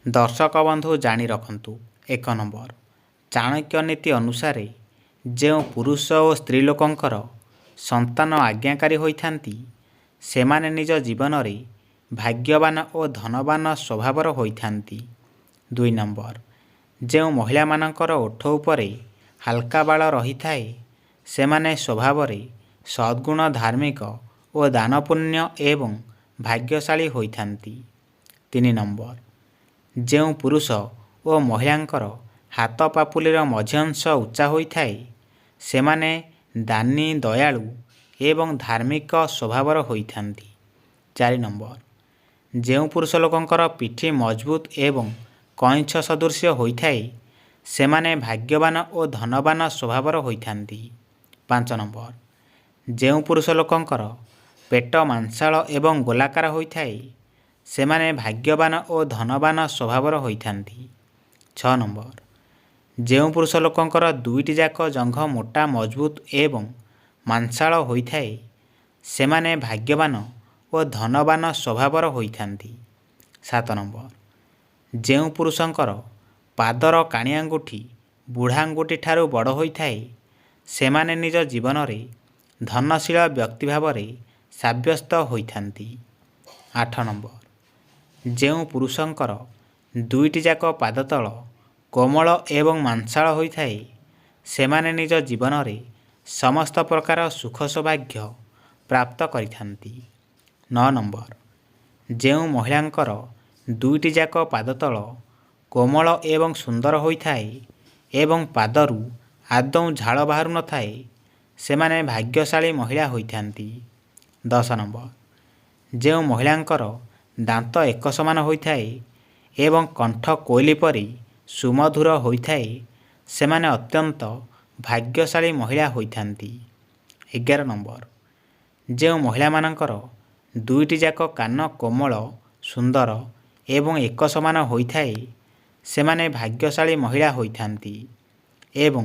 ଦର୍ଶକ ବନ୍ଧୁ ଜାଣି ରଖନ୍ତୁ। 1 ନମ୍ବର, ଚାଣକ୍ୟ ନୀତି ଅନୁସାରେ ଯେଉଁ ପୁରୁଷ ଓ ସ୍ତ୍ରୀ ଲୋକଙ୍କର ସନ୍ତାନ ଆଜ୍ଞାକାରୀ ହୋଇଥାନ୍ତି ସେମାନେ ନିଜ ଜୀବନରେ ଭାଗ୍ୟବାନ ଓ ଧନବାନ ସ୍ୱଭାବର ହୋଇଥାନ୍ତି। 2 ନମ୍ବର, ଯେଉଁ ମହିଳାମାନଙ୍କର ଓଠ ଉପରେ ହାଲକା ବାଳ ରହିଥାଏ ସେମାନେ ସ୍ୱଭାବରେ ସଦ୍ଗୁଣ, ଧାର୍ମିକ ଓ ଦାନପୁଣ୍ୟ ଏବଂ ଭାଗ୍ୟଶାଳୀ ହୋଇଥାନ୍ତି। 3 ନମ୍ବର, ଯେଉଁ ପୁରୁଷ ଓ ମହିଳାଙ୍କର ହାତ ପାପୁଲିର ମଝି ଅଂଶ ଉଚ୍ଚା ହୋଇଥାଏ ସେମାନେ ଦାନୀ, ଦୟାଳୁ ଏବଂ ଧାର୍ମିକ ସ୍ୱଭାବର ହୋଇଥାନ୍ତି। 4 ନମ୍ବର, ଯେଉଁ ପୁରୁଷ ଲୋକଙ୍କର ପିଠି ମଜବୁତ ଏବଂ କଇଁଛ ସଦୃଶ୍ୟ ହୋଇଥାଏ ସେମାନେ ଭାଗ୍ୟବାନ ଓ ଧନବାନ ସ୍ୱଭାବର ହୋଇଥାନ୍ତି। 5 ନମ୍ବର, ଯେଉଁ ପୁରୁଷ ଲୋକଙ୍କର ପେଟ ମାଂସାଳ ଏବଂ ଗୋଲାକାର ହୋଇଥାଏ ସେମାନେ ଭାଗ୍ୟବାନ ଓ ଧନବାନ ସ୍ୱଭାବର ହୋଇଥାନ୍ତି। 6 ନମ୍ବର, ଯେଉଁ ପୁରୁଷ ଲୋକଙ୍କର ଦୁଇଟି ଯାକ ଜଙ୍ଘ ମୋଟା, ମଜବୁତ ଏବଂ ମାଂସାଳ ହୋଇଥାଏ ସେମାନେ ଭାଗ୍ୟବାନ ଓ ଧନବାନ ସ୍ୱଭାବର ହୋଇଥାନ୍ତି। 7 ନମ୍ବର, ଯେଉଁ ପୁରୁଷଙ୍କର ପାଦର କାଣି ଆଙ୍ଗୁଠି ବୁଢ଼ା ଆଙ୍ଗୁଠି ଠାରୁ ବଡ଼ ହୋଇଥାଏ ସେମାନେ ନିଜ ଜୀବନରେ ଧନଶୀଳ ବ୍ୟକ୍ତି ଭାବରେ ସାବ୍ୟସ୍ତ ହୋଇଥାନ୍ତି। 8 ନମ୍ବର, ଯେଉଁ ପୁରୁଷଙ୍କର ଦୁଇଟି ଯାକ ପାଦତଳ କୋମଳ ଏବଂ ମାଂସାଳ ହୋଇଥାଏ ସେମାନେ ନିଜ ଜୀବନରେ ସମସ୍ତ ପ୍ରକାର ସୁଖ ସୌଭାଗ୍ୟ ପ୍ରାପ୍ତ କରିଥାନ୍ତି। 9 ନମ୍ବର, ଯେଉଁ ମହିଳାଙ୍କର ଦୁଇଟି ଯାକ ପାଦତଳ କୋମଳ ଏବଂ ସୁନ୍ଦର ହୋଇଥାଏ ଏବଂ ପାଦରୁ ଆଦୌ ଝାଳ ବାହାରୁ ନଥାଏ ସେମାନେ ଭାଗ୍ୟଶାଳୀ ମହିଳା ହୋଇଥାନ୍ତି। 10 ନମ୍ବର, ଯେଉଁ ମହିଳାଙ୍କର ଦାନ୍ତ ଏକ ସମାନ ହୋଇଥାଏ ଏବଂ କଣ୍ଠ କୋଇଲି ପରି ସୁମଧୁର ହୋଇଥାଏ ସେମାନେ ଅତ୍ୟନ୍ତ ଭାଗ୍ୟଶାଳୀ ମହିଳା ହୋଇଥାନ୍ତି। 11 ନମ୍ବର, ଯେଉଁ ମହିଳାମାନଙ୍କର ଦୁଇଟି ଯାକ କାନ କୋମଳ, ସୁନ୍ଦର ଏବଂ ଏକ ସମାନ ହୋଇଥାଏ ସେମାନେ ଭାଗ୍ୟଶାଳୀ ମହିଳା ହୋଇଥାନ୍ତି ଏବଂ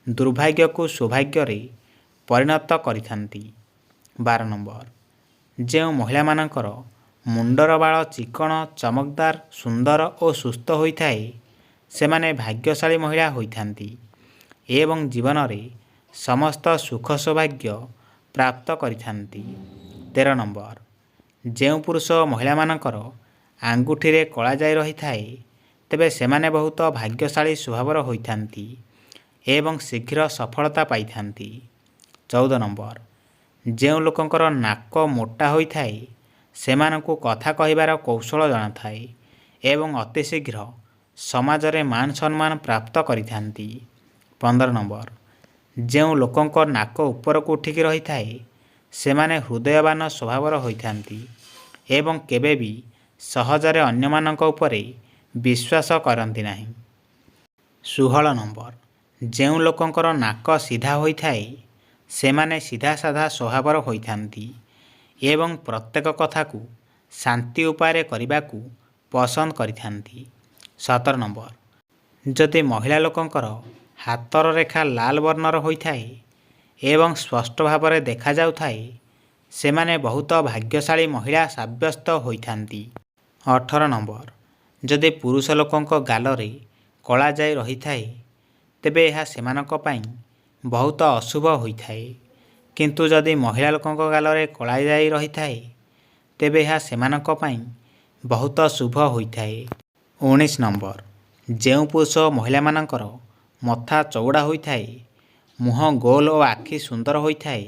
ଦୁର୍ଭାଗ୍ୟକୁ ସୌଭାଗ୍ୟରେ ପରିଣତ କରିଥାନ୍ତି। 12 ନମ୍ବର, ଯେଉଁ ମହିଳାମାନଙ୍କର ମୁଣ୍ଡର ବାଳ ଚିକ୍କଣ, ଚମକଦାର, ସୁନ୍ଦର ଓ ସୁସ୍ଥ ହୋଇଥାଏ ସେମାନେ ଭାଗ୍ୟଶାଳୀ ମହିଳା ହୋଇଥାନ୍ତି ଏବଂ ଜୀବନରେ ସମସ୍ତ ସୁଖ ସୌଭାଗ୍ୟ ପ୍ରାପ୍ତ କରିଥାନ୍ତି। 13 ନମ୍ବର, ଯେଉଁ ପୁରୁଷ ଓ ମହିଳାମାନଙ୍କର ଆଙ୍ଗୁଠିରେ କଳାଜାଇ ରହିଥାଏ ତେବେ ସେମାନେ ବହୁତ ଭାଗ୍ୟଶାଳୀ ସ୍ୱଭାବର ହୋଇଥାନ୍ତି ଏବଂ ଶୀଘ୍ର ସଫଳତା ପାଇଥାନ୍ତି। 14 ନମ୍ବର, ଯେଉଁ ଲୋକଙ୍କର ନାକ ମୋଟା ହୋଇଥାଏ ସେମାନଙ୍କୁ କଥା କହିବାର କୌଶଳ ଜଣାଥାଏ ଏବଂ ଅତି ଶୀଘ୍ର ସମାଜରେ ମାନ ସମ୍ମାନ ପ୍ରାପ୍ତ କରିଥାନ୍ତି। 15 ନମ୍ବର, ଯେଉଁ ଲୋକଙ୍କ ନାକ ଉପରକୁ ଉଠିକି ରହିଥାଏ ସେମାନେ ହୃଦୟବାନ ସ୍ୱଭାବର ହୋଇଥାନ୍ତି ଏବଂ କେବେ ବି ସହଜରେ ଅନ୍ୟମାନଙ୍କ ଉପରେ ବିଶ୍ୱାସ କରନ୍ତି ନାହିଁ। 16 ନମ୍ବର, ଯେଉଁ ଲୋକଙ୍କର ନାକ ସିଧା ହୋଇଥାଏ ସେମାନେ ସିଧାସାଧା ସ୍ୱଭାବର ହୋଇଥାନ୍ତି ଏବଂ ପ୍ରତ୍ୟେକ କଥାକୁ ଶାନ୍ତି ଉପାୟରେ କରିବାକୁ ପସନ୍ଦ କରିଥାନ୍ତି। 17 ନମ୍ବର, ଯଦି ମହିଳା ଲୋକଙ୍କର ହାତର ରେଖା ଲାଲ ବର୍ଣ୍ଣର ହୋଇଥାଏ ଏବଂ ସ୍ପଷ୍ଟ ଭାବରେ ଦେଖାଯାଉଥାଏ ସେମାନେ ବହୁତ ଭାଗ୍ୟଶାଳୀ ମହିଳା ସାବ୍ୟସ୍ତ ହୋଇଥାନ୍ତି। 18 ନମ୍ବର, ଯଦି ପୁରୁଷ ଲୋକଙ୍କ ଗାଲରେ କଳାଜାଇ ରହିଥାଏ ତେବେ ଏହା ସେମାନଙ୍କ ପାଇଁ ବହୁତ ଅଶୁଭ ହୋଇଥାଏ କିନ୍ତୁ ଯଦି ମହିଳା ଲୋକଙ୍କ ଗାଲରେ କଳାଜାଇ ରହିଥାଏ ତେବେ ଏହା ସେମାନଙ୍କ ପାଇଁ ବହୁତ ଶୁଭ ହୋଇଥାଏ। 19 ନମ୍ବର, ଯେଉଁ ପୁରୁଷ ଓ ମହିଳାମାନଙ୍କର ମଥା ଚଉଡ଼ା ହୋଇଥାଏ, ମୁହଁ ଗୋଲ ଓ ଆଖି ସୁନ୍ଦର ହୋଇଥାଏ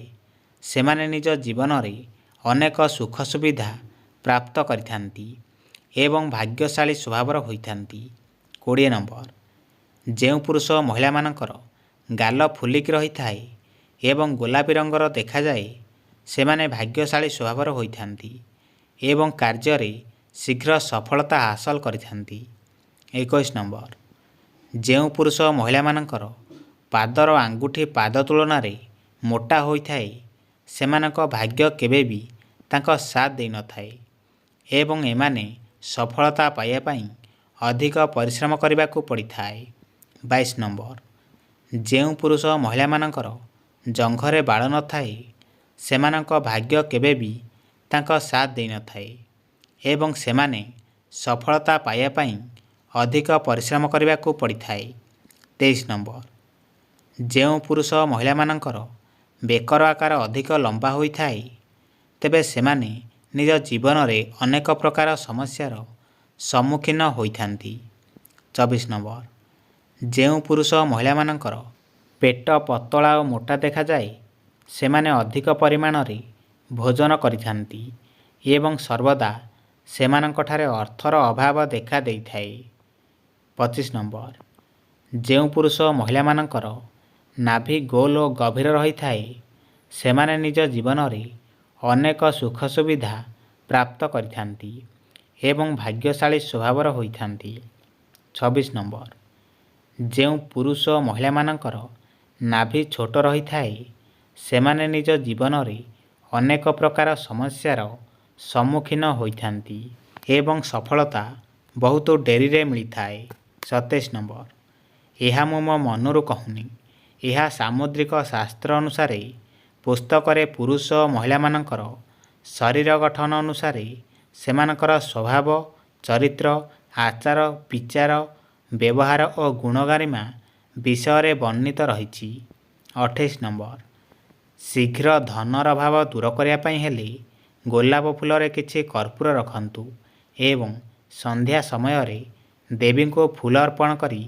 ସେମାନେ ନିଜ ଜୀବନରେ ଅନେକ ସୁଖ ସୁବିଧା ପ୍ରାପ୍ତ କରିଥାନ୍ତି ଏବଂ ଭାଗ୍ୟଶାଳୀ ସ୍ୱଭାବର ହୋଇଥାନ୍ତି। 20 ନମ୍ବର, ଯେଉଁ ପୁରୁଷ ଓ ମହିଳାମାନଙ୍କର ଗାଲ ଫୁଲିକି ରହିଥାଏ ଏବଂ ଗୋଲାପୀ ରଙ୍ଗର ଦେଖାଯାଏ ସେମାନେ ଭାଗ୍ୟଶାଳୀ ସ୍ୱଭାବର ହୋଇଥାନ୍ତି ଏବଂ କାର୍ଯ୍ୟରେ ଶୀଘ୍ର ସଫଳତା ହାସଲ କରିଥାନ୍ତି। 21 ନମ୍ବର, ଯେଉଁ ପୁରୁଷ ଓ ମହିଳାମାନଙ୍କର ପାଦର ଆଙ୍ଗୁଠି ପାଦ ତୁଳନାରେ ମୋଟା ହୋଇଥାଏ ସେମାନଙ୍କ ଭାଗ୍ୟ କେବେ ବି ତାଙ୍କ ସାଥ ଦେଇନଥାଏ ଏବଂ ଏମାନେ ସଫଳତା ପାଇବା ପାଇଁ ଅଧିକ ପରିଶ୍ରମ କରିବାକୁ ପଡ଼ିଥାଏ। 22 ନମ୍ବର, ଯେଉଁ ପୁରୁଷ ଓ ମହିଳାମାନଙ୍କର ଜଙ୍ଘରେ ବାଳ ନଥାଏ ସେମାନଙ୍କ ଭାଗ୍ୟ କେବେ ବି ତାଙ୍କ ସାଥ ଦେଇନଥାଏ ଏବଂ ସେମାନେ ସଫଳତା ପାଇବା ପାଇଁ ଅଧିକ ପରିଶ୍ରମ କରିବାକୁ ପଡ଼ିଥାଏ। 23 ନମ୍ବର, ଯେଉଁ ପୁରୁଷ ମହିଳାମାନଙ୍କର ବେକର ଆକାର ଅଧିକ ଲମ୍ବା ହୋଇଥାଏ ତେବେ ସେମାନେ ନିଜ ଜୀବନରେ ଅନେକ ପ୍ରକାର ସମସ୍ୟାର ସମ୍ମୁଖୀନ ହୋଇଥାନ୍ତି। 24 ନମ୍ବର, ଯେଉଁ ପୁରୁଷ ମହିଳାମାନଙ୍କର ପେଟ ପତଳା ଓ ମୋଟା ଦେଖାଯାଏ ସେମାନେ ଅଧିକ ପରିମାଣରେ ଭୋଜନ କରିଥାନ୍ତି ଏବଂ ସର୍ବଦା ସେମାନଙ୍କଠାରେ ଅର୍ଥର ଅଭାବ ଦେଖା ଦେଇଥାଏ। 25 ନମ୍ବର, ଯେଉଁ ପୁରୁଷ ମହିଳାମାନଙ୍କର ନାଭି ଗୋଲ ଓ ଗଭୀର ରହିଥାଏ ସେମାନେ ନିଜ ଜୀବନରେ ଅନେକ ସୁଖ ସୁବିଧା ପ୍ରାପ୍ତ କରିଥାନ୍ତି ଏବଂ ଭାଗ୍ୟଶାଳୀ ସ୍ୱଭାବର ହୋଇଥାନ୍ତି। 26 ନମ୍ବର, ଯେଉଁ ପୁରୁଷ ମହିଳାମାନଙ୍କର ନାଭି ଛୋଟ ରହିଥାଏ ସେମାନେ ନିଜ ଜୀବନରେ ଅନେକ ପ୍ରକାର ସମସ୍ୟାର ସମ୍ମୁଖୀନ ହୋଇଥାନ୍ତି ଏବଂ ସଫଳତା ବହୁତ ଡେରିରେ ମିଳିଥାଏ। 27 ନମ୍ବର, ଏହା ମୁଁ ମୋ ମନରୁ କହୁନି, ଏହା ସାମୁଦ୍ରିକ ଶାସ୍ତ୍ର ଅନୁସାରେ ପୁସ୍ତକରେ ପୁରୁଷ ଓ ମହିଳାମାନଙ୍କର ଶରୀର ଗଠନ ଅନୁସାରେ ସେମାନଙ୍କର ସ୍ୱଭାବ, ଚରିତ୍ର, ଆଚାର ବିଚାର, ବ୍ୟବହାର ଓ ଗୁଣଗାରିମା ବିଷୟରେ ବର୍ଣ୍ଣିତ ରହିଛି। 28 ନମ୍ବର, ଶୀଘ୍ର ଧନର ଅଭାବ ଦୂର କରିବା ପାଇଁ ହେଲେ ଗୋଲାପ ଫୁଲରେ କିଛି କର୍ପୂର ରଖନ୍ତୁ ଏବଂ ସନ୍ଧ୍ୟା ସମୟରେ ଦେବୀଙ୍କୁ ଫୁଲ ଅର୍ପଣ କରି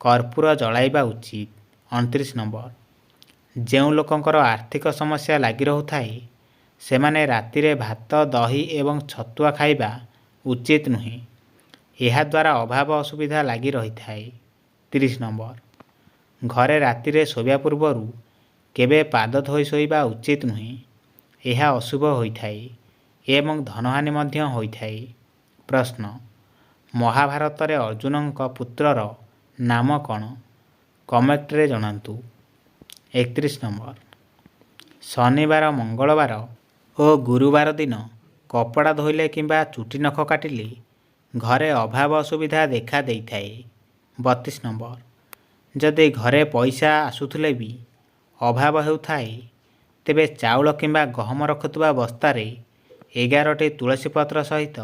କର୍ପୂର ଜଳାଇବା ଉଚିତ। 29 ନମ୍ବର, ଯେଉଁ ଲୋକଙ୍କର ଆର୍ଥିକ ସମସ୍ୟା ଲାଗି ରହୁଥାଏ ସେମାନେ ରାତିରେ ଭାତ, ଦହି ଏବଂ ଛତୁଆ ଖାଇବା ଉଚିତ ନୁହେଁ। ଏହାଦ୍ୱାରା ଅଭାବ ଅସୁବିଧା ଲାଗି ରହିଥାଏ। 30 ନମ୍ବର, ଘରେ ରାତିରେ ଶୋଇବା ପୂର୍ବରୁ କେବେ ପାଦ ଧୋଇ ଶୋଇବା ଉଚିତ ନୁହେଁ। ଏହା ଅଶୁଭ ହୋଇଥାଏ ଏବଂ ଧନହାନି ମଧ୍ୟ ହୋଇଥାଏ। ପ୍ରଶ୍ନ, ମହାଭାରତରେ ଅର୍ଜୁନଙ୍କ ପୁତ୍ରର ନାମ କ'ଣ? କମେଣ୍ଟରେ ଜଣାନ୍ତୁ। 31 ନମ୍ବର, ଶନିବାର, ମଙ୍ଗଳବାର ଓ ଗୁରୁବାର ଦିନ କପଡ଼ା ଧୋଇଲେ କିମ୍ବା ଚୁଟି ନଖ କାଟିଲେ ଘରେ ଅଭାବ ଅସୁବିଧା ଦେଖା ଦେଇଥାଏ। 32 ନମ୍ବର, ଯଦି ଘରେ ପଇସା ଆସୁଥିଲେ ବି ଅଭାବ ହେଉଥାଏ ତେବେ ଚାଉଳ କିମ୍ବା ଗହମ ରଖୁଥିବା ବସ୍ତାରେ 11ଟି ତୁଳସୀ ପତ୍ର ସହିତ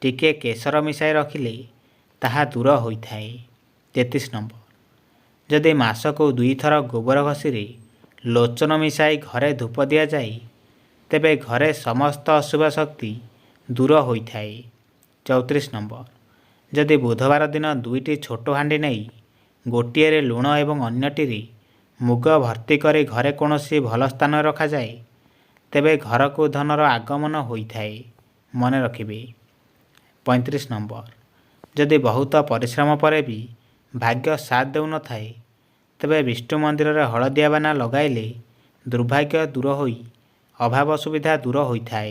ଟିକିଏ କେଶର ମିଶାଇ ରଖିଲେ ତାହା ଦୂର ହୋଇଥାଏ। 33 ନମ୍ବର, ଯଦି ମାସକୁ 2 ଥର ଗୋବର ଘଷିରେ ଲୋଚନ ମିଶାଇ ଘରେ ଧୂପ ଦିଆଯାଏ ତେବେ ଘରେ ସମସ୍ତ ଅଶୁଭ ଶକ୍ତି ଦୂର ହୋଇଥାଏ। 34 ନମ୍ବର, ଯଦି ବୁଧବାର ଦିନ 2ଟି ଛୋଟ ହାଣ୍ଡି ନେଇ ଗୋଟିଏରେ ଲୁଣ ଏବଂ ଅନ୍ୟଟିରେ ମୁଗ ଭର୍ତ୍ତି କରି ଘରେ କୌଣସି ଭଲ ସ୍ଥାନରେ ରଖାଯାଏ ତେବେ ଘରକୁ ଧନର ଆଗମନ ହୋଇଥାଏ। ମନେ ରଖିବେ। 35 ନମ୍ବର, ଯଦି ବହୁତ ପରିଶ୍ରମ ପରେ ବି ଭାଗ୍ୟ ସାଥ ଦେଉନଥାଏ ତେବେ ବିଷ୍ଣୁ ମନ୍ଦିରରେ ହଳଦିଆ ବାନା ଲଗାଇଲେ ଦୁର୍ଭାଗ୍ୟ ଦୂର ହୋଇ ଅଭାବ ଅସୁବିଧା ଦୂର ହୋଇଥାଏ।